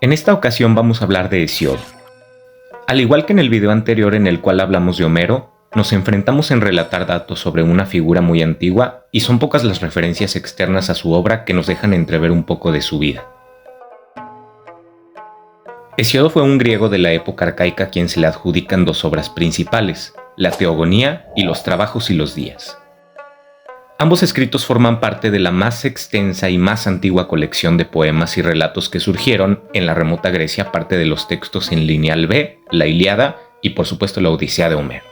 En esta ocasión vamos a hablar de Hesíodo. Al igual que en el video anterior en el cual hablamos de Homero, nos enfrentamos en relatar datos sobre una figura muy antigua y son pocas las referencias externas a su obra que nos dejan entrever un poco de su vida. Hesíodo fue un griego de la época arcaica a quien se le adjudican dos obras principales, la Teogonía y los Trabajos y los Días. Ambos escritos forman parte de la más extensa y más antigua colección de poemas y relatos que surgieron en la remota Grecia, aparte de los textos en lineal B, la Ilíada y por supuesto la Odisea de Homero.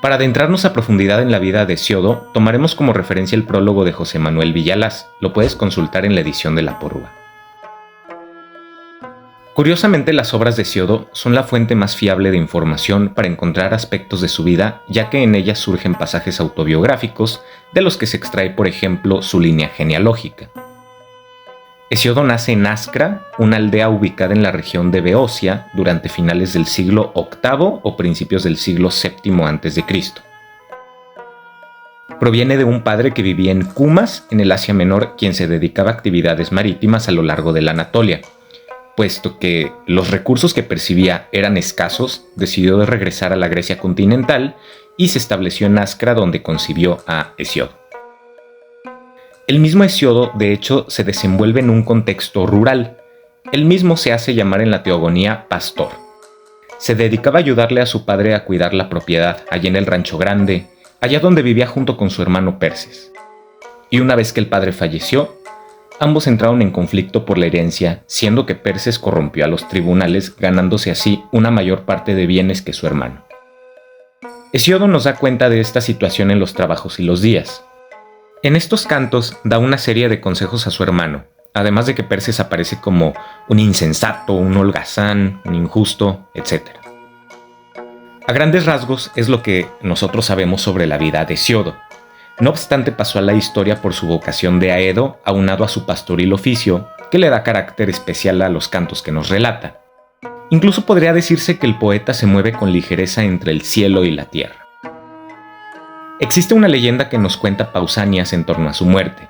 Para adentrarnos a profundidad en la vida de Hesíodo, tomaremos como referencia el prólogo de José Manuel Villalaz. Lo puedes consultar en la edición de La Porrúa. Curiosamente, las obras de Hesíodo son la fuente más fiable de información para encontrar aspectos de su vida, ya que en ellas surgen pasajes autobiográficos de los que se extrae, por ejemplo, su línea genealógica. Hesíodo nace en Ascra, una aldea ubicada en la región de Beocia, durante finales del siglo VIII o principios del siglo VII a.C. Proviene de un padre que vivía en Cumas, en el Asia Menor, quien se dedicaba a actividades marítimas a lo largo de la Anatolia. Puesto que los recursos que percibía eran escasos, decidió regresar a la Grecia continental y se estableció en Ascra, donde concibió a Hesíodo. El mismo Hesíodo, de hecho, se desenvuelve en un contexto rural. Él mismo se hace llamar en la Teogonía pastor. Se dedicaba a ayudarle a su padre a cuidar la propiedad, allá en el Rancho Grande, allá donde vivía junto con su hermano Perses. Y una vez que el padre falleció, ambos entraron en conflicto por la herencia, siendo que Perses corrompió a los tribunales, ganándose así una mayor parte de bienes que su hermano. Hesíodo nos da cuenta de esta situación en los Trabajos y los Días. En estos cantos da una serie de consejos a su hermano, además de que Perses aparece como un insensato, un holgazán, un injusto, etc. A grandes rasgos es lo que nosotros sabemos sobre la vida de Hesíodo. No obstante, pasó a la historia por su vocación de aedo, aunado a su pastoril oficio, que le da carácter especial a los cantos que nos relata. Incluso podría decirse que el poeta se mueve con ligereza entre el cielo y la tierra. Existe una leyenda que nos cuenta Pausanias en torno a su muerte.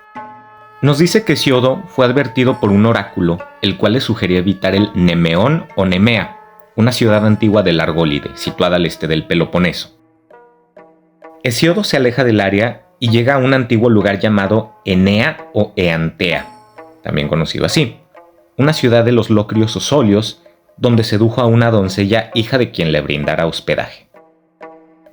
Nos dice que Hesíodo fue advertido por un oráculo, el cual le sugería evitar el Nemeón o Nemea, una ciudad antigua del Argólide, situada al este del Peloponeso. Hesíodo se aleja del área y llega a un antiguo lugar llamado Enea o Eantea, también conocido así, una ciudad de los locrios o solios, donde sedujo a una doncella hija de quien le brindara hospedaje.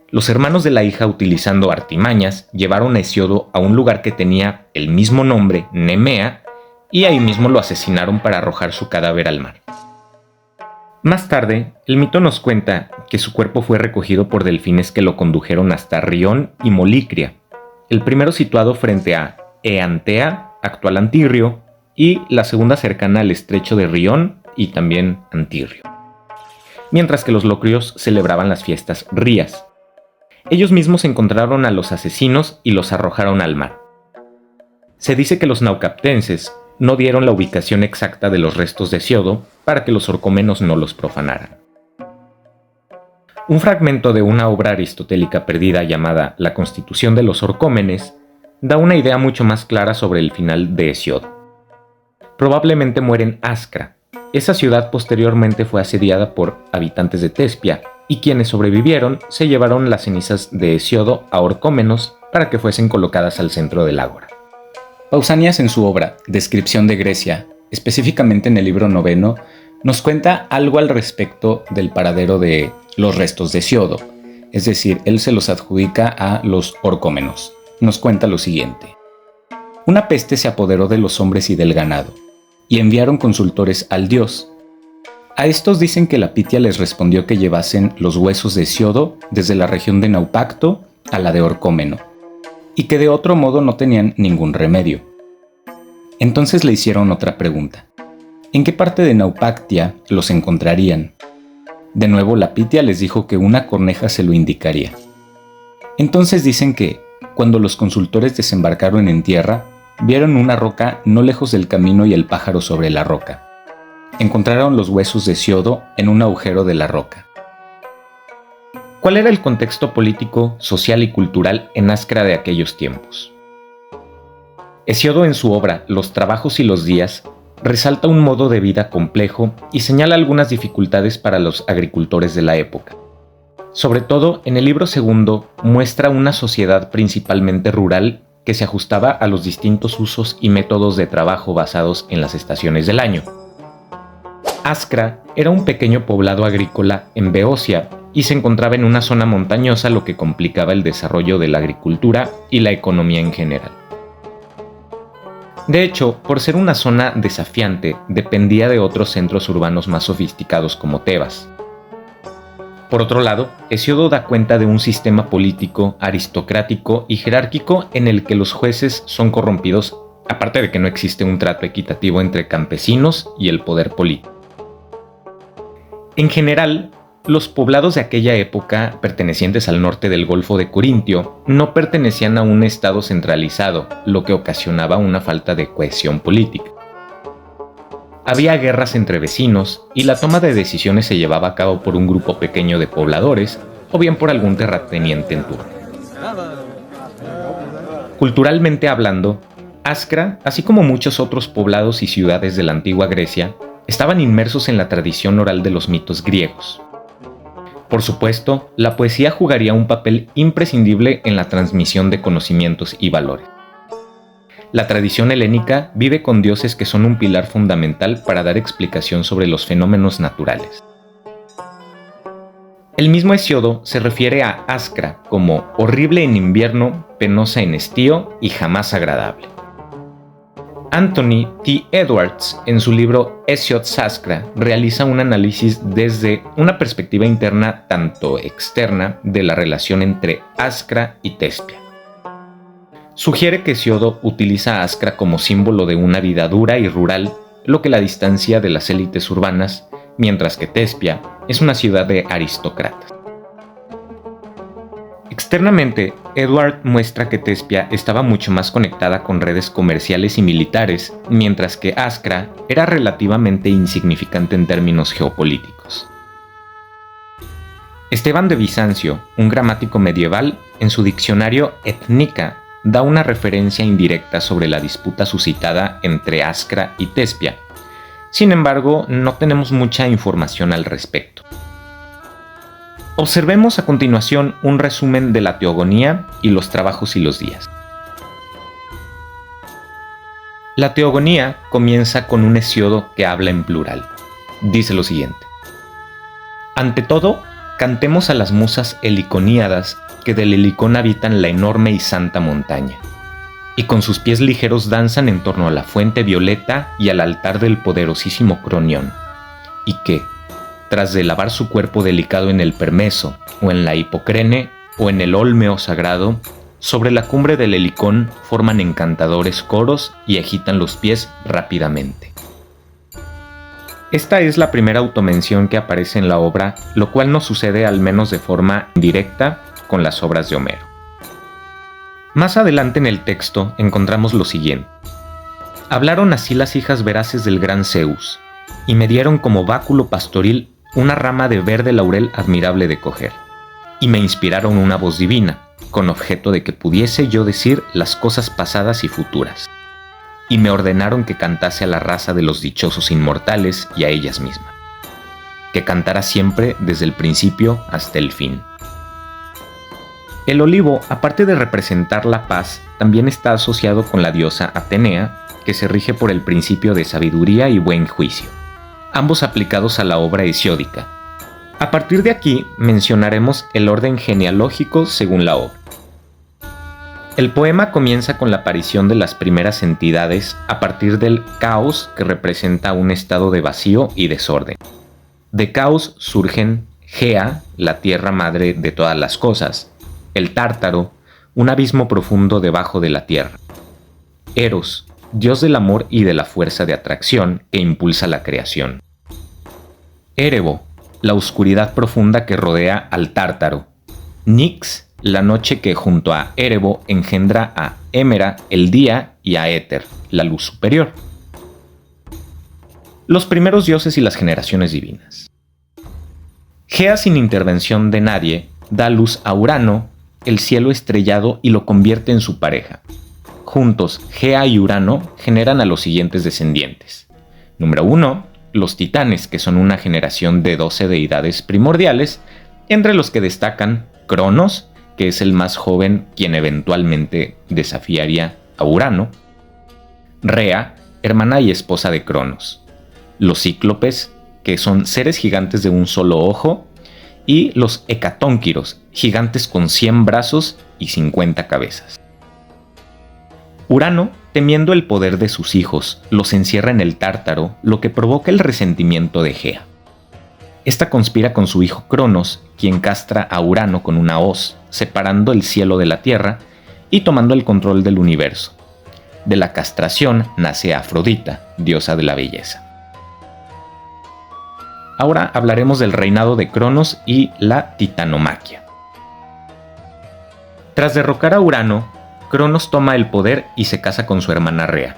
Los hermanos de la hija, utilizando artimañas, llevaron a Hesíodo a un lugar que tenía el mismo nombre, Nemea, y ahí mismo lo asesinaron para arrojar su cadáver al mar. Más tarde, el mito nos cuenta que su cuerpo fue recogido por delfines que lo condujeron hasta Rión y Molicria, el primero situado frente a Eantea, actual Antirrio, y la segunda cercana al estrecho de Rión y también Antirrio. Mientras que los locrios celebraban las fiestas rías. Ellos mismos encontraron a los asesinos y los arrojaron al mar. Se dice que los naucaptenses no dieron la ubicación exacta de los restos de Hesíodo para que los orcómenos no los profanaran. Un fragmento de una obra aristotélica perdida llamada La Constitución de los Orcómenes da una idea mucho más clara sobre el final de Hesíodo. Probablemente muere en Ascra. Esa ciudad posteriormente fue asediada por habitantes de Tespia, y quienes sobrevivieron se llevaron las cenizas de Hesíodo a Orcómenos para que fuesen colocadas al centro del ágora. Pausanias, en su obra Descripción de Grecia, específicamente en el libro 9, nos cuenta algo al respecto del paradero de los restos de Hesíodo, es decir, él se los adjudica a los orcómenos. Nos cuenta lo siguiente: una peste se apoderó de los hombres y del ganado, y enviaron consultores al dios. A estos dicen que la Pitia les respondió que llevasen los huesos de Hesíodo desde la región de Naupacto a la de Orcómeno, y que de otro modo no tenían ningún remedio. Entonces le hicieron otra pregunta: ¿en qué parte de Naupactia los encontrarían? De nuevo la Pitia les dijo que una corneja se lo indicaría. Entonces dicen que, cuando los consultores desembarcaron en tierra, vieron una roca no lejos del camino y el pájaro sobre la roca. Encontraron los huesos de Hesíodo en un agujero de la roca. ¿Cuál era el contexto político, social y cultural en Ascra de aquellos tiempos? Hesíodo, en su obra Los Trabajos y los Días, resalta un modo de vida complejo y señala algunas dificultades para los agricultores de la época. Sobre todo, en el libro segundo muestra una sociedad principalmente rural que se ajustaba a los distintos usos y métodos de trabajo basados en las estaciones del año. Askra era un pequeño poblado agrícola en Beocia y se encontraba en una zona montañosa, lo que complicaba el desarrollo de la agricultura y la economía en general. De hecho, por ser una zona desafiante, dependía de otros centros urbanos más sofisticados como Tebas. Por otro lado, Hesíodo da cuenta de un sistema político, aristocrático y jerárquico en el que los jueces son corrompidos, aparte de que no existe un trato equitativo entre campesinos y el poder político. En general, los poblados de aquella época, pertenecientes al norte del Golfo de Corintio, no pertenecían a un estado centralizado, lo que ocasionaba una falta de cohesión política. Había guerras entre vecinos y la toma de decisiones se llevaba a cabo por un grupo pequeño de pobladores o bien por algún terrateniente en turno. Culturalmente hablando, Askra, así como muchos otros poblados y ciudades de la antigua Grecia, estaban inmersos en la tradición oral de los mitos griegos. Por supuesto, la poesía jugaría un papel imprescindible en la transmisión de conocimientos y valores. La tradición helénica vive con dioses que son un pilar fundamental para dar explicación sobre los fenómenos naturales. El mismo Hesíodo se refiere a Askra como horrible en invierno, penosa en estío y jamás agradable. Anthony T. Edwards, en su libro Hesiod's Askra, realiza un análisis desde una perspectiva interna tanto externa de la relación entre Askra y Tespia. Sugiere que Hesíodo utiliza a Askra como símbolo de una vida dura y rural, lo que la distancia de las élites urbanas, mientras que Tespia es una ciudad de aristócratas. Externamente, Edward muestra que Tespia estaba mucho más conectada con redes comerciales y militares, mientras que Askra era relativamente insignificante en términos geopolíticos. Esteban de Bizancio, un gramático medieval, en su diccionario Ethnica, da una referencia indirecta sobre la disputa suscitada entre Askra y Tespia. Sin embargo, no tenemos mucha información al respecto. Observemos a continuación un resumen de la Teogonía y los trabajos y los días. La Teogonía comienza con un Hesíodo que habla en plural. Dice lo siguiente: ante todo, cantemos a las musas heliconíadas que del Helicón habitan la enorme y santa montaña, y con sus pies ligeros danzan en torno a la fuente violeta y al altar del poderosísimo Cronión, y que, tras de lavar su cuerpo delicado en el Permeso, o en la Hipocrene, o en el Olmeo sagrado, sobre la cumbre del Helicón forman encantadores coros y agitan los pies rápidamente. Esta es la primera automención que aparece en la obra, lo cual no sucede al menos de forma indirecta con las obras de Homero. Más adelante en el texto encontramos lo siguiente: hablaron así las hijas veraces del gran Zeus, y me dieron como báculo pastoril una rama de verde laurel admirable de coger, y me inspiraron una voz divina, con objeto de que pudiese yo decir las cosas pasadas y futuras, y me ordenaron que cantase a la raza de los dichosos inmortales y a ellas mismas, que cantara siempre desde el principio hasta el fin. El olivo, aparte de representar la paz, también está asociado con la diosa Atenea, que se rige por el principio de sabiduría y buen juicio, ambos aplicados a la obra hesiódica. A partir de aquí mencionaremos el orden genealógico según la obra. El poema comienza con la aparición de las primeras entidades a partir del caos, que representa un estado de vacío y desorden. De caos surgen Gea, la tierra madre de todas las cosas; el Tártaro, un abismo profundo debajo de la tierra; Eros, dios del amor y de la fuerza de atracción que impulsa la creación; Erebo, la oscuridad profunda que rodea al Tártaro; Nix, la noche que junto a Erebo engendra a Hémera, el día, y a Éter, la luz superior. Los primeros dioses y las generaciones divinas. Gea, sin intervención de nadie, da luz a Urano, el cielo estrellado, y lo convierte en su pareja. Juntos, Gea y Urano generan a los siguientes descendientes: Número 1. Los titanes, que son una generación de 12 deidades primordiales, entre los que destacan Cronos, que es el más joven quien eventualmente desafiaría a Urano, Rea, hermana y esposa de Cronos, los cíclopes, que son seres gigantes de un solo ojo, y los hecatónquiros, gigantes con 100 brazos y 50 cabezas. Urano, temiendo el poder de sus hijos, los encierra en el Tártaro, lo que provoca el resentimiento de Gea. Esta conspira con su hijo Cronos, quien castra a Urano con una hoz, separando el cielo de la tierra y tomando el control del universo. De la castración nace Afrodita, diosa de la belleza. Ahora hablaremos del reinado de Cronos y la titanomaquia. Tras derrocar a Urano, Cronos toma el poder y se casa con su hermana Rea.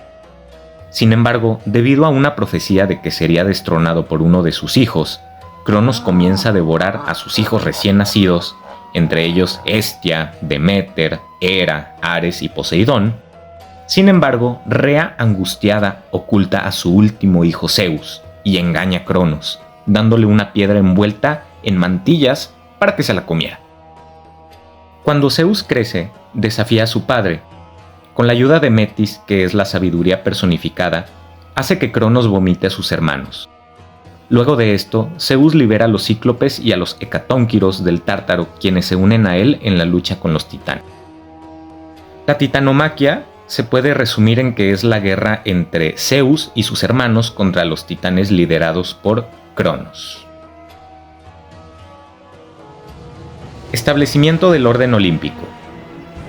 Sin embargo, debido a una profecía de que sería destronado por uno de sus hijos, Cronos comienza a devorar a sus hijos recién nacidos, entre ellos Hestia, Deméter, Hera, Ares y Poseidón. Sin embargo, Rea, angustiada, oculta a su último hijo Zeus y engaña a Cronos, dándole una piedra envuelta en mantillas para que se la comiera. Cuando Zeus crece, desafía a su padre. Con la ayuda de Metis, que es la sabiduría personificada, hace que Cronos vomite a sus hermanos. Luego de esto, Zeus libera a los cíclopes y a los hecatónquiros del Tártaro, quienes se unen a él en la lucha con los titanes. La titanomaquia se puede resumir en que es la guerra entre Zeus y sus hermanos contra los titanes liderados por Cronos. Establecimiento del orden olímpico.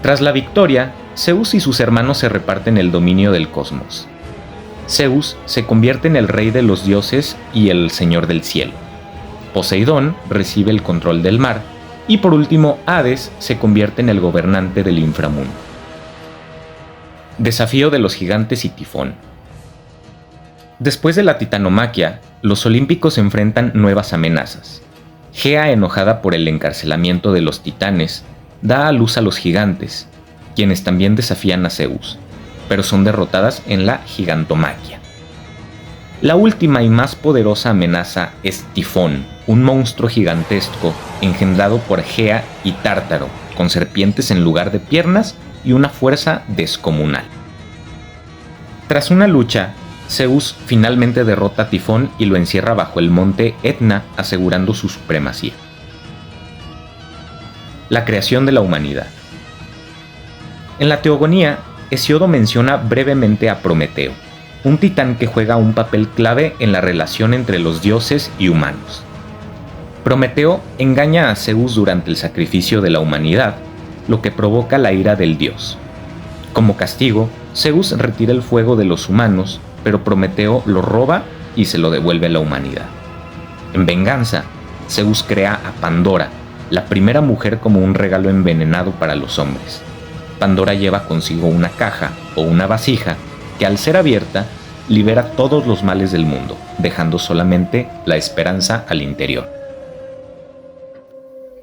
Tras la victoria, Zeus y sus hermanos se reparten el dominio del cosmos. Zeus se convierte en el rey de los dioses y el señor del cielo. Poseidón recibe el control del mar y por último Hades se convierte en el gobernante del inframundo. Desafío de los gigantes y Tifón. Después de la titanomaquia, los olímpicos enfrentan nuevas amenazas. Gea, enojada por el encarcelamiento de los titanes, da a luz a los gigantes, quienes también desafían a Zeus, pero son derrotadas en la gigantomaquia. La última y más poderosa amenaza es Tifón, un monstruo gigantesco engendrado por Gea y Tártaro, con serpientes en lugar de piernas y una fuerza descomunal. Tras una lucha, Zeus finalmente derrota a Tifón y lo encierra bajo el monte Etna, asegurando su supremacía. La creación de la humanidad. En la Teogonía, Hesiodo menciona brevemente a Prometeo, un titán que juega un papel clave en la relación entre los dioses y humanos. Prometeo engaña a Zeus durante el sacrificio de la humanidad, lo que provoca la ira del dios. Como castigo, Zeus retira el fuego de los humanos, pero Prometeo lo roba y se lo devuelve a la humanidad. En venganza, Zeus crea a Pandora, la primera mujer, como un regalo envenenado para los hombres. Pandora lleva consigo una caja o una vasija que, al ser abierta, libera todos los males del mundo, dejando solamente la esperanza al interior.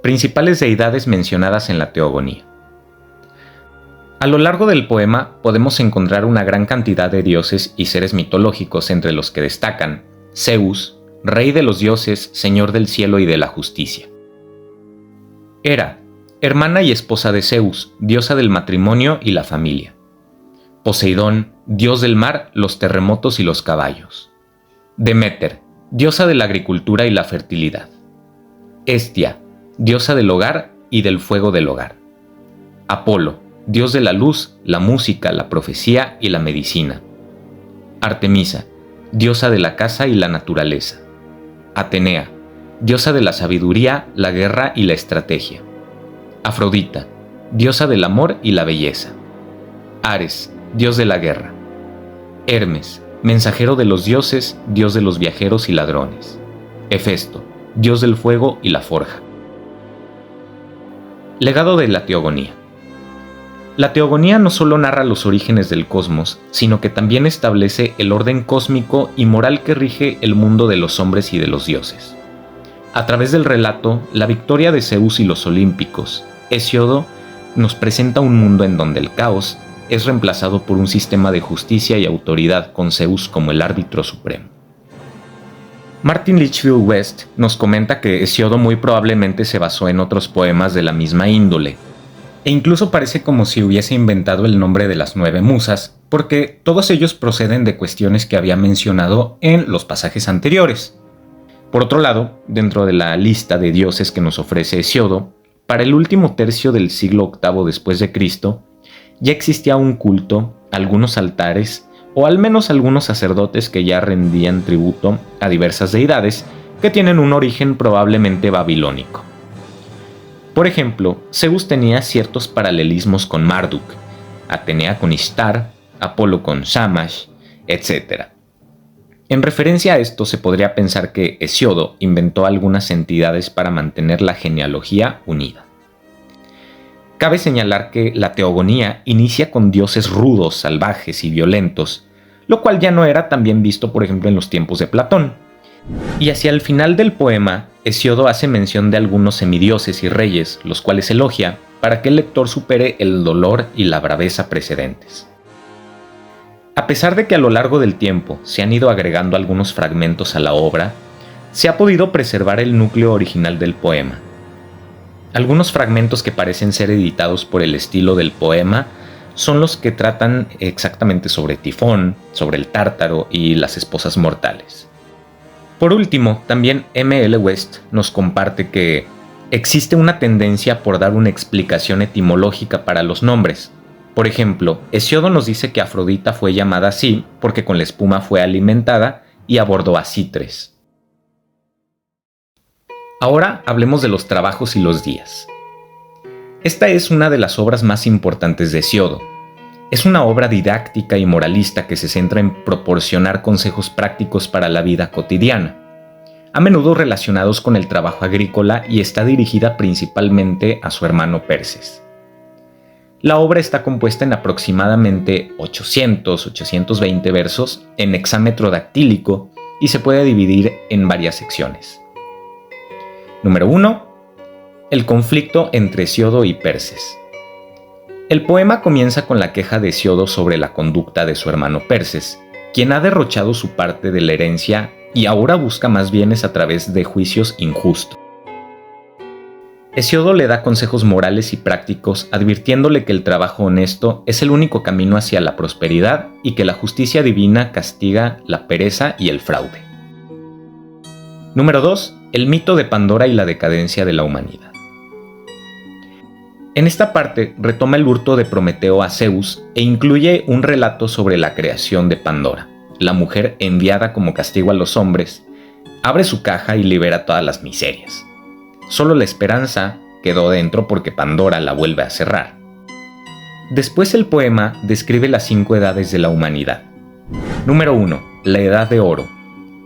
Principales deidades mencionadas en la Teogonía. A lo largo del poema podemos encontrar una gran cantidad de dioses y seres mitológicos, entre los que destacan Zeus, rey de los dioses, señor del cielo y de la justicia. Hera, hermana y esposa de Zeus, diosa del matrimonio y la familia. Poseidón, dios del mar, los terremotos y los caballos. Deméter, diosa de la agricultura y la fertilidad. Hestia, diosa del hogar y del fuego del hogar. Apolo, dios de la luz, la música, la profecía y la medicina. Artemisa, diosa de la caza y la naturaleza. Atenea, diosa de la sabiduría, la guerra y la estrategia. Afrodita, diosa del amor y la belleza. Ares, dios de la guerra. Hermes, mensajero de los dioses, dios de los viajeros y ladrones. Hefesto, dios del fuego y la forja. Legado de la Teogonía. La Teogonía no solo narra los orígenes del cosmos, sino que también establece el orden cósmico y moral que rige el mundo de los hombres y de los dioses. A través del relato, la victoria de Zeus y los olímpicos, Hesiodo nos presenta un mundo en donde el caos es reemplazado por un sistema de justicia y autoridad, con Zeus como el árbitro supremo. Martin Litchfield West nos comenta que Hesiodo muy probablemente se basó en otros poemas de la misma índole, e incluso parece como si hubiese inventado el nombre de las 9 musas, porque todos ellos proceden de cuestiones que había mencionado en los pasajes anteriores. Por otro lado, dentro de la lista de dioses que nos ofrece Hesiodo, para el último tercio del siglo VIII después de Cristo, ya existía un culto, algunos altares, o al menos algunos sacerdotes que ya rendían tributo a diversas deidades que tienen un origen probablemente babilónico. Por ejemplo, Zeus tenía ciertos paralelismos con Marduk, Atenea con Ishtar, Apolo con Shamash, etc. En referencia a esto se podría pensar que Hesiodo inventó algunas entidades para mantener la genealogía unida. Cabe señalar que la teogonía inicia con dioses rudos, salvajes y violentos, lo cual ya no era tan bien visto, por ejemplo, en los tiempos de Platón. Y hacia el final del poema, Hesiodo hace mención de algunos semidioses y reyes, los cuales elogia para que el lector supere el dolor y la braveza precedentes. A pesar de que a lo largo del tiempo se han ido agregando algunos fragmentos a la obra, se ha podido preservar el núcleo original del poema. Algunos fragmentos que parecen ser editados por el estilo del poema son los que tratan exactamente sobre Tifón, sobre el Tártaro y las esposas mortales. Por último, también M.L. West nos comparte que existe una tendencia por dar una explicación etimológica para los nombres. Por ejemplo, Hesiodo nos dice que Afrodita fue llamada así porque con la espuma fue alimentada y abordó a Citres. Ahora hablemos de los trabajos y los días. Esta es una de las obras más importantes de Hesiodo. Es una obra didáctica y moralista que se centra en proporcionar consejos prácticos para la vida cotidiana, a menudo relacionados con el trabajo agrícola, y está dirigida principalmente a su hermano Perses. La obra está compuesta en aproximadamente 800-820 versos en hexámetro dactílico y se puede dividir en varias secciones. Número 1. El conflicto entre Hesiodo y Perses. El poema comienza con la queja de Hesiodo sobre la conducta de su hermano Perses, quien ha derrochado su parte de la herencia y ahora busca más bienes a través de juicios injustos. Hesiodo le da consejos morales y prácticos, advirtiéndole que el trabajo honesto es el único camino hacia la prosperidad y que la justicia divina castiga la pereza y el fraude. Número 2. El mito de Pandora y la decadencia de la humanidad. En esta parte retoma el hurto de Prometeo a Zeus e incluye un relato sobre la creación de Pandora, la mujer enviada como castigo a los hombres. Abre su caja y libera todas las miserias. Solo la esperanza quedó dentro porque Pandora la vuelve a cerrar. Después el poema describe las 5 edades de la humanidad. Número 1. La Edad de Oro.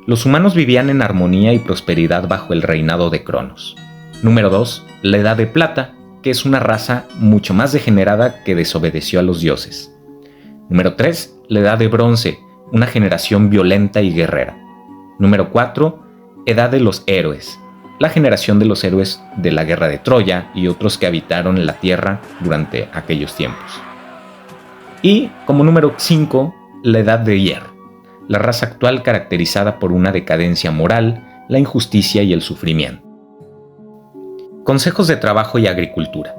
Los humanos vivían en armonía y prosperidad bajo el reinado de Cronos. Número 2. La Edad de Plata, que es una raza mucho más degenerada que desobedeció a los dioses. Número 3. La Edad de Bronce, una generación violenta y guerrera. Número 4. Edad de los Héroes, la generación de los héroes de la guerra de Troya y otros que habitaron la tierra durante aquellos tiempos. Y como número 5, la Edad de Hierro, la raza actual caracterizada por una decadencia moral, la injusticia y el sufrimiento. Consejos de trabajo y agricultura.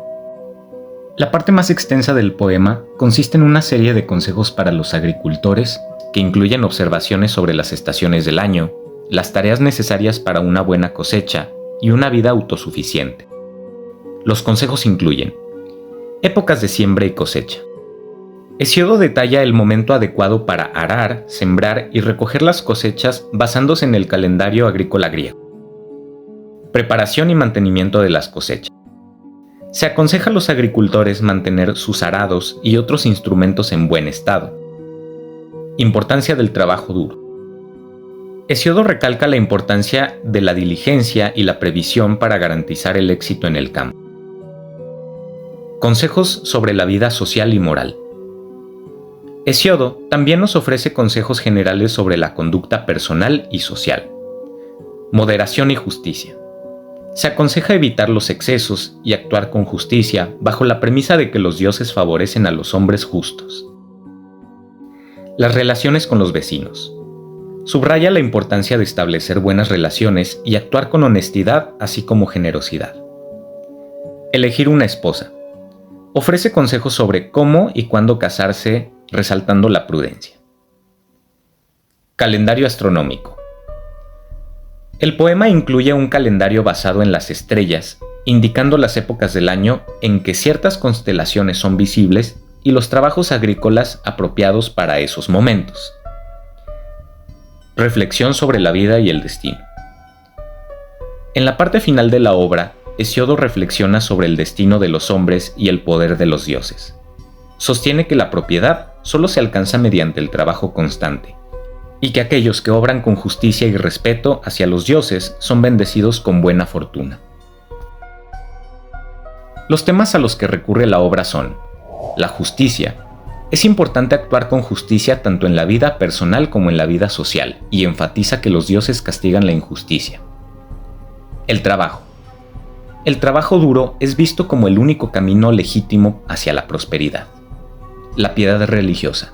La parte más extensa del poema consiste en una serie de consejos para los agricultores que incluyen observaciones sobre las estaciones del año, las tareas necesarias para una buena cosecha y una vida autosuficiente. Los consejos incluyen épocas de siembra y cosecha. Hesiodo detalla el momento adecuado para arar, sembrar y recoger las cosechas basándose en el calendario agrícola griego. Preparación y mantenimiento de las cosechas. Se aconseja a los agricultores mantener sus arados y otros instrumentos en buen estado. Importancia del trabajo duro. Hesiodo recalca la importancia de la diligencia y la previsión para garantizar el éxito en el campo. Consejos sobre la vida social y moral. Hesiodo también nos ofrece consejos generales sobre la conducta personal y social. Moderación y justicia. Se aconseja evitar los excesos y actuar con justicia bajo la premisa de que los dioses favorecen a los hombres justos. Las relaciones con los vecinos. Subraya la importancia de establecer buenas relaciones y actuar con honestidad, así como generosidad. Elegir una esposa. Ofrece consejos sobre cómo y cuándo casarse, resaltando la prudencia. Calendario astronómico. El poema incluye un calendario basado en las estrellas, indicando las épocas del año en que ciertas constelaciones son visibles y los trabajos agrícolas apropiados para esos momentos. Reflexión sobre la vida y el destino. En la parte final de la obra, Hesíodo reflexiona sobre el destino de los hombres y el poder de los dioses. Sostiene que la propiedad solo se alcanza mediante el trabajo constante, y que aquellos que obran con justicia y respeto hacia los dioses son bendecidos con buena fortuna. Los temas a los que recurre la obra son: la justicia. Es importante actuar con justicia tanto en la vida personal como en la vida social, y enfatiza que los dioses castigan la injusticia. El trabajo. El trabajo duro es visto como el único camino legítimo hacia la prosperidad. La piedad religiosa.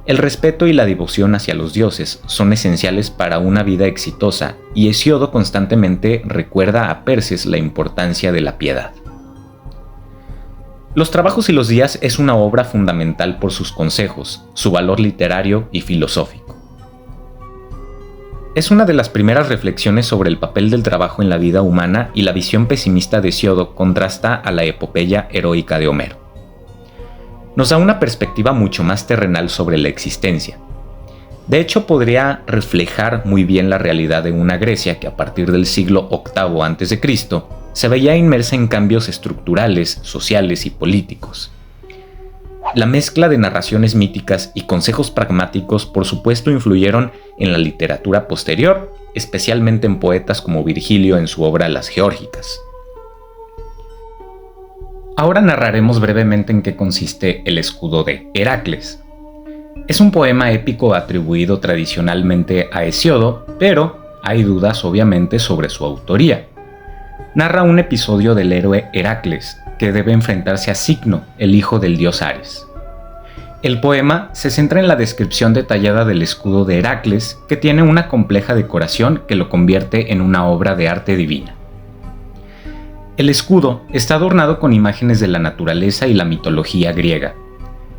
El respeto y la devoción hacia los dioses son esenciales para una vida exitosa, y Hesíodo constantemente recuerda a Perses la importancia de la piedad. Los trabajos y los días es una obra fundamental por sus consejos, su valor literario y filosófico. Es una de las primeras reflexiones sobre el papel del trabajo en la vida humana, y la visión pesimista de Hesíodo contrasta a la epopeya heroica de Homero. Nos da una perspectiva mucho más terrenal sobre la existencia. De hecho, podría reflejar muy bien la realidad de una Grecia que a partir del siglo VIII a.C. se veía inmersa en cambios estructurales, sociales y políticos. La mezcla de narraciones míticas y consejos pragmáticos por supuesto influyeron en la literatura posterior, especialmente en poetas como Virgilio en su obra Las Geórgicas. Ahora narraremos brevemente en qué consiste el escudo de Heracles. Es un poema épico atribuido tradicionalmente a Hesíodo, pero hay dudas obviamente sobre su autoría. Narra un episodio del héroe Heracles, que debe enfrentarse a Cicno, el hijo del dios Ares. El poema se centra en la descripción detallada del escudo de Heracles, que tiene una compleja decoración que lo convierte en una obra de arte divina. El escudo está adornado con imágenes de la naturaleza y la mitología griega.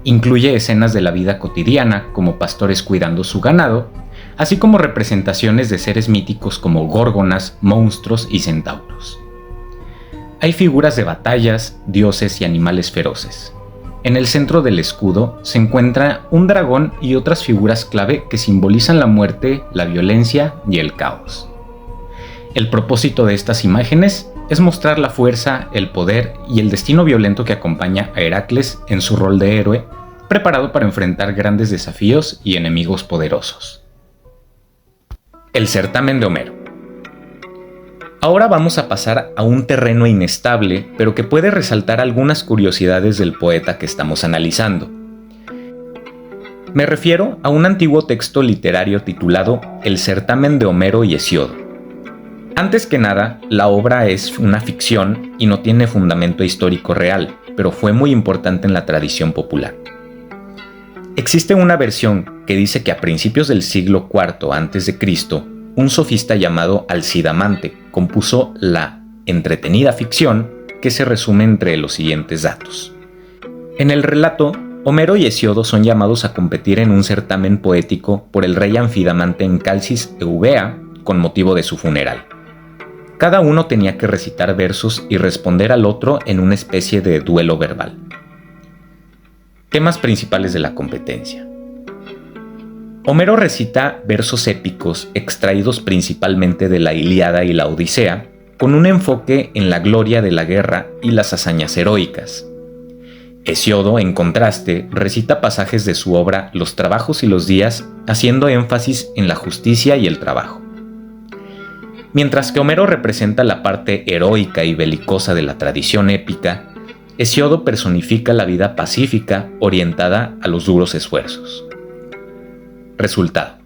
Incluye escenas de la vida cotidiana, como pastores cuidando su ganado, así como representaciones de seres míticos como górgonas, monstruos y centauros. Hay figuras de batallas, dioses y animales feroces. En el centro del escudo se encuentra un dragón y otras figuras clave que simbolizan la muerte, la violencia y el caos. El propósito de estas imágenes es mostrar la fuerza, el poder y el destino violento que acompaña a Heracles en su rol de héroe, preparado para enfrentar grandes desafíos y enemigos poderosos. El certamen de Homero. Ahora vamos a pasar a un terreno inestable, pero que puede resaltar algunas curiosidades del poeta que estamos analizando. Me refiero a un antiguo texto literario titulado El certamen de Homero y Hesíodo. Antes que nada, la obra es una ficción y no tiene fundamento histórico real, pero fue muy importante en la tradición popular. Existe una versión que dice que a principios del siglo IV a.C., un sofista llamado Alcidamante compuso la entretenida ficción que se resume entre los siguientes datos. En el relato, Homero y Hesíodo son llamados a competir en un certamen poético por el rey Anfidamante en Calcis Eubea con motivo de su funeral. Cada uno tenía que recitar versos y responder al otro en una especie de duelo verbal. Temas principales de la competencia. Homero recita versos épicos extraídos principalmente de la Ilíada y la Odisea, con un enfoque en la gloria de la guerra y las hazañas heroicas. Hesíodo, en contraste, recita pasajes de su obra Los trabajos y los días, haciendo énfasis en la justicia y el trabajo. Mientras que Homero representa la parte heroica y belicosa de la tradición épica, Hesíodo personifica la vida pacífica orientada a los duros esfuerzos. Resultado.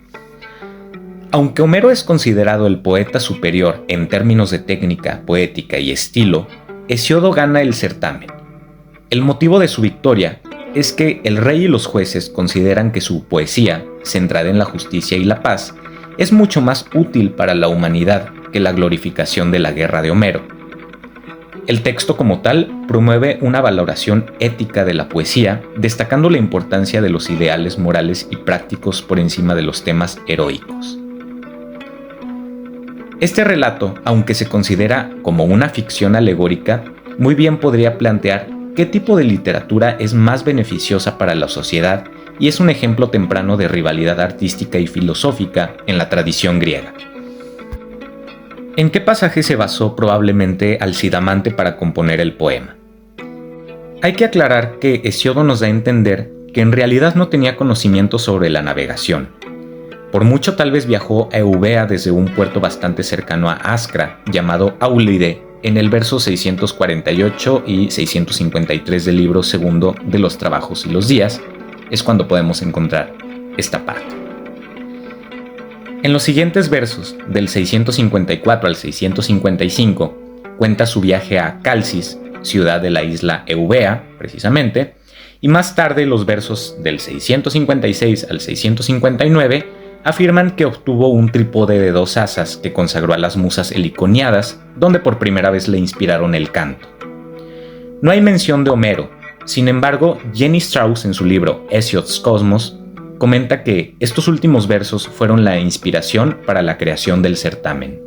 Aunque Homero es considerado el poeta superior en términos de técnica, poética y estilo, Hesíodo gana el certamen. El motivo de su victoria es que el rey y los jueces consideran que su poesía, centrada en la justicia y la paz, es mucho más útil para la humanidad que la glorificación de la guerra de Homero. El texto como tal promueve una valoración ética de la poesía, destacando la importancia de los ideales morales y prácticos por encima de los temas heroicos. Este relato, aunque se considera como una ficción alegórica, muy bien podría plantear qué tipo de literatura es más beneficiosa para la sociedad y es un ejemplo temprano de rivalidad artística y filosófica en la tradición griega. ¿En qué pasaje se basó probablemente Alcidamante para componer el poema? Hay que aclarar que Hesíodo nos da a entender que en realidad no tenía conocimiento sobre la navegación. Por mucho tal vez viajó a Eubea desde un puerto bastante cercano a Ascra, llamado Áulide, en el verso 648 y 653 del libro segundo de los Trabajos y los Días, es cuando podemos encontrar esta parte. En los siguientes versos, del 654 al 655, cuenta su viaje a Calcis, ciudad de la isla Eubea, precisamente, y más tarde los versos del 656 al 659 afirman que obtuvo un trípode de 2 asas que consagró a las musas heliconiadas, donde por primera vez le inspiraron el canto. No hay mención de Homero, sin embargo, Jenny Strauss en su libro Hesiod's Cosmos comenta que estos últimos versos fueron la inspiración para la creación del certamen.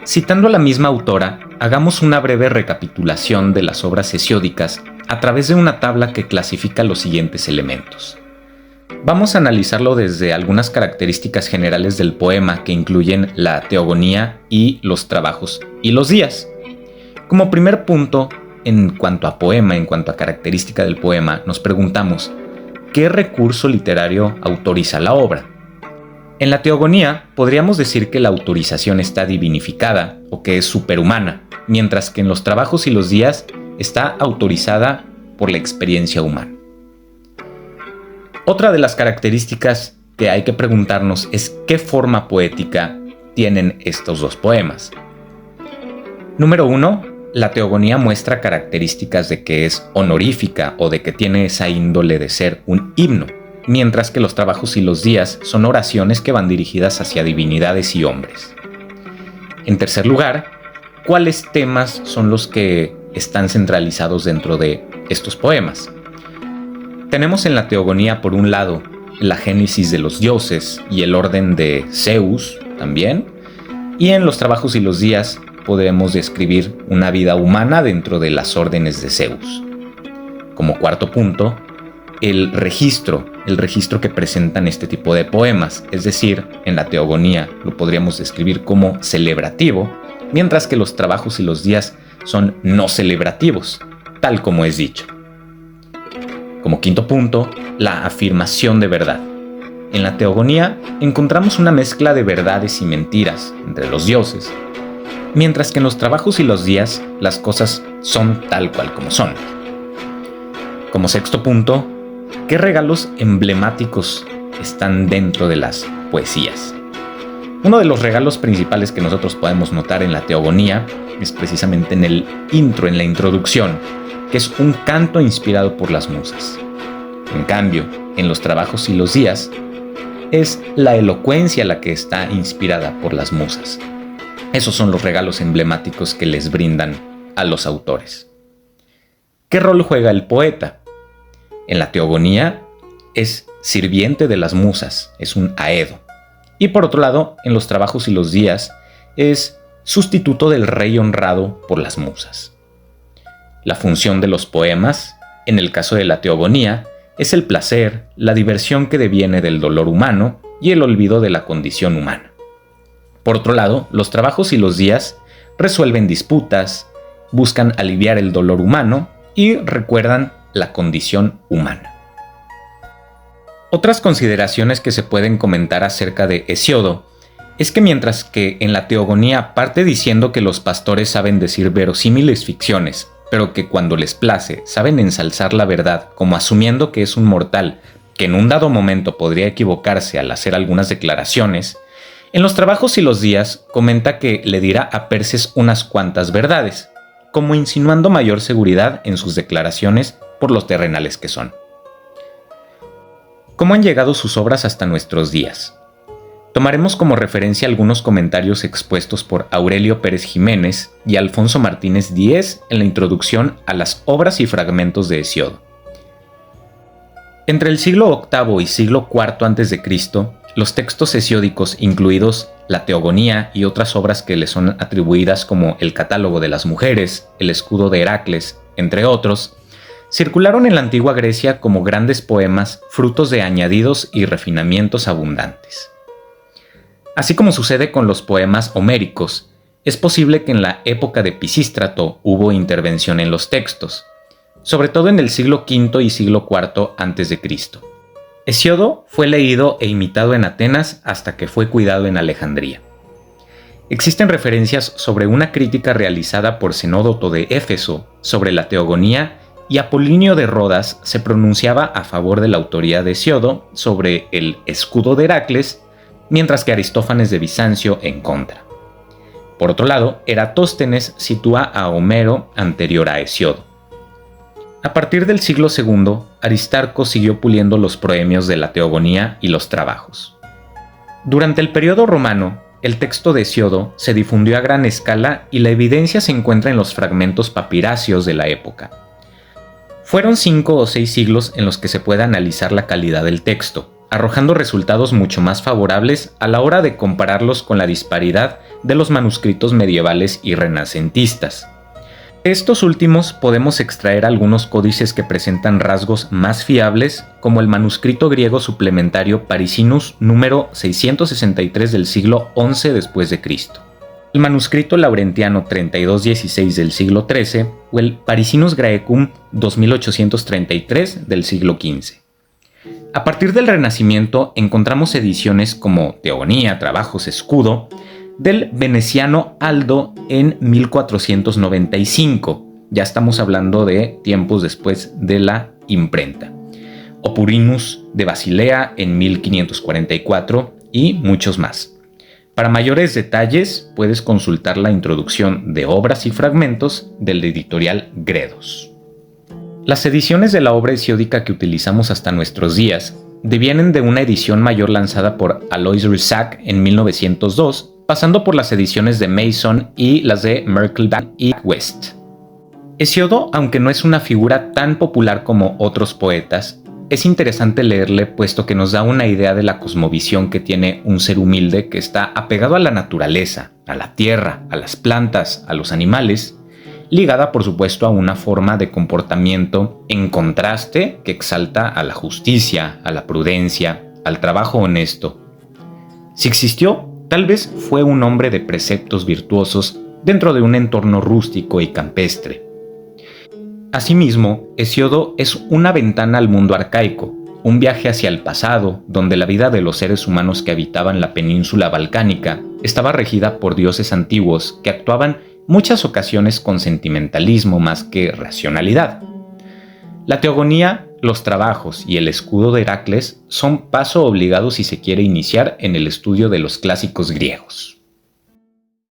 Citando a la misma autora, hagamos una breve recapitulación de las obras hesiódicas a través de una tabla que clasifica los siguientes elementos. Vamos a analizarlo desde algunas características generales del poema que incluyen la teogonía y los trabajos y los días. Como primer punto, en cuanto a poema, en cuanto a característica del poema, nos preguntamos, ¿qué recurso literario autoriza la obra? En la teogonía podríamos decir que la autorización está divinificada o que es superhumana, mientras que en los trabajos y los días está autorizada por la experiencia humana. Otra de las características que hay que preguntarnos es qué forma poética tienen estos dos poemas. Número 1. La teogonía muestra características de que es honorífica o de que tiene esa índole de ser un himno, mientras que los trabajos y los días son oraciones que van dirigidas hacia divinidades y hombres. En tercer lugar, ¿cuáles temas son los que están centralizados dentro de estos poemas? Tenemos en la teogonía, por un lado, la génesis de los dioses y el orden de Zeus también, y en los trabajos y los días podemos describir una vida humana dentro de las órdenes de Zeus. Como cuarto punto, el registro que presentan este tipo de poemas, es decir, en la teogonía lo podríamos describir como celebrativo, mientras que los trabajos y los días son no celebrativos, tal como es dicho. Como quinto punto, la afirmación de verdad. En la teogonía encontramos una mezcla de verdades y mentiras entre los dioses, mientras que en los trabajos y los días las cosas son tal cual como son. Como sexto punto, ¿qué regalos emblemáticos están dentro de las poesías? Uno de los regalos principales que nosotros podemos notar en la teogonía es precisamente en el intro, en la introducción, que es un canto inspirado por las musas. En cambio, en los trabajos y los días, es la elocuencia la que está inspirada por las musas. Esos son los regalos emblemáticos que les brindan a los autores. ¿Qué rol juega el poeta? En la teogonía es sirviente de las musas, es un aedo. Y por otro lado, en los trabajos y los días es sustituto del rey honrado por las musas. La función de los poemas, en el caso de la teogonía, es el placer, la diversión que deviene del dolor humano y el olvido de la condición humana. Por otro lado, los trabajos y los días resuelven disputas, buscan aliviar el dolor humano y recuerdan la condición humana. Otras consideraciones que se pueden comentar acerca de Hesíodo es que mientras que en la teogonía parte diciendo que los pastores saben decir verosímiles ficciones, pero que cuando les place saben ensalzar la verdad como asumiendo que es un mortal que en un dado momento podría equivocarse al hacer algunas declaraciones, en los trabajos y los días comenta que le dirá a Perses unas cuantas verdades, como insinuando mayor seguridad en sus declaraciones por los terrenales que son. ¿Cómo han llegado sus obras hasta nuestros días? Tomaremos como referencia algunos comentarios expuestos por Aurelio Pérez Jiménez y Alfonso Martínez Díez en la introducción a las obras y fragmentos de Hesíodo. Entre el siglo VIII y siglo IV a.C., los textos hesiódicos, incluidos la Teogonía y otras obras que le son atribuidas como el Catálogo de las Mujeres, el Escudo de Heracles, entre otros, circularon en la antigua Grecia como grandes poemas, frutos de añadidos y refinamientos abundantes. Así como sucede con los poemas homéricos, es posible que en la época de Pisístrato hubo intervención en los textos, sobre todo en el siglo V y siglo IV a.C. Hesíodo fue leído e imitado en Atenas hasta que fue cuidado en Alejandría. Existen referencias sobre una crítica realizada por Zenódoto de Éfeso sobre la Teogonía, y Apolinio de Rodas se pronunciaba a favor de la autoría de Hesíodo sobre el Escudo de Heracles, mientras que Aristófanes de Bizancio en contra. Por otro lado, Eratóstenes sitúa a Homero anterior a Hesíodo. A partir del siglo II, Aristarco siguió puliendo los proemios de la Teogonía y los trabajos. Durante el periodo romano, el texto de Hesíodo se difundió a gran escala y la evidencia se encuentra en los fragmentos papiráceos de la época. Fueron 5 o 6 siglos en los que se puede analizar la calidad del texto, arrojando resultados mucho más favorables a la hora de compararlos con la disparidad de los manuscritos medievales y renacentistas. De estos últimos podemos extraer algunos códices que presentan rasgos más fiables, como el manuscrito griego suplementario Parisinus número 663 del siglo XI después de Cristo, el manuscrito laurentiano 3216 del siglo XIII o el Parisinus Graecum 2833 del siglo XV. A partir del Renacimiento encontramos ediciones como Teogonía, Trabajos, Escudo, del veneciano Aldo en 1495, ya estamos hablando de tiempos después de la imprenta, o Purinus de Basilea en 1544 y muchos más. Para mayores detalles puedes consultar la introducción de obras y fragmentos del editorial Gredos. Las ediciones de la obra hesiódica que utilizamos hasta nuestros días devienen de una edición mayor lanzada por Alois Rissac en 1902, pasando por las ediciones de Mason y las de Merkelbach y West. Hesíodo, aunque no es una figura tan popular como otros poetas, es interesante leerle puesto que nos da una idea de la cosmovisión que tiene un ser humilde que está apegado a la naturaleza, a la tierra, a las plantas, a los animales, ligada por supuesto a una forma de comportamiento en contraste que exalta a la justicia, a la prudencia, al trabajo honesto. Si existió, tal vez fue un hombre de preceptos virtuosos dentro de un entorno rústico y campestre. Asimismo, Hesíodo es una ventana al mundo arcaico, un viaje hacia el pasado, donde la vida de los seres humanos que habitaban la península balcánica estaba regida por dioses antiguos que actuaban muchas ocasiones con sentimentalismo más que racionalidad. La Teogonía, los trabajos y el Escudo de Heracles son paso obligado si se quiere iniciar en el estudio de los clásicos griegos.